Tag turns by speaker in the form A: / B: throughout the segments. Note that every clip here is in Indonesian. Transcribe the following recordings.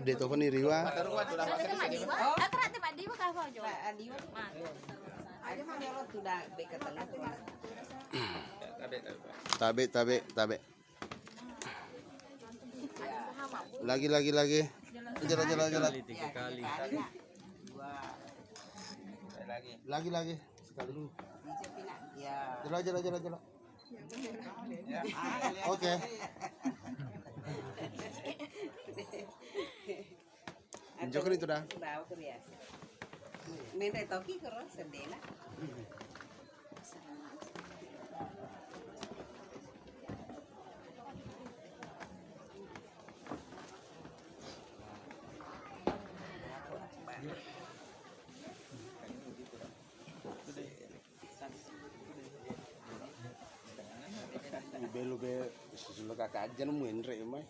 A: De to ni riwa. Tabe. Lagi. Jalan.
B: 3 kali.
A: Lagi. Sekali dulu. Jalan. Oke. Tunjukkan itu dah.
C: Minta toki kerja sendela.
A: Lube susul kakak aja nemuin rek mai.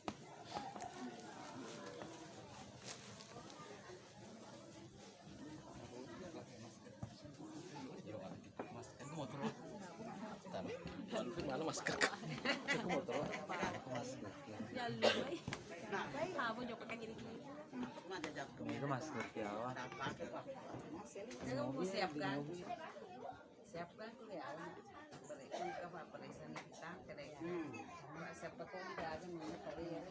A: Mana masker?
B: Itu masker Jawa.
C: Siapkan kuliah. Kapal perisan kita kedai. Siapa tuh tidak ada mana kali ya.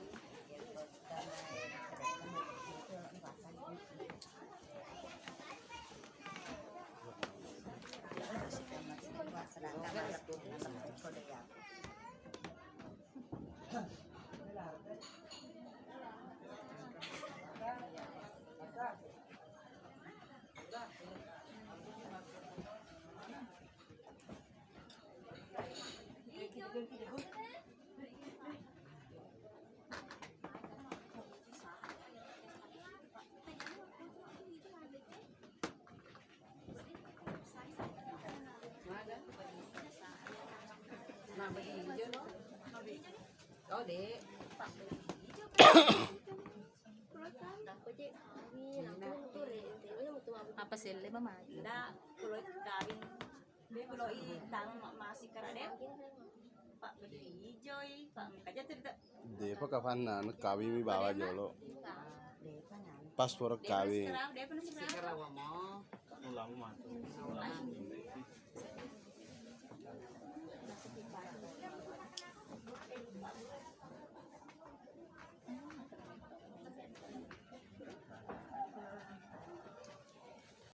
C: Oh dek,
D: apa sih lima mah?
E: Tidak, pulau kawin, dia pulau tang masih karadep, Pak beli hijau, Pak kaja cerita.
A: De pa kafanan kawi mi bawa jolo. Paspor kawi.
E: Sekarang dia pernah
C: sekarang mau
B: Ulang mah.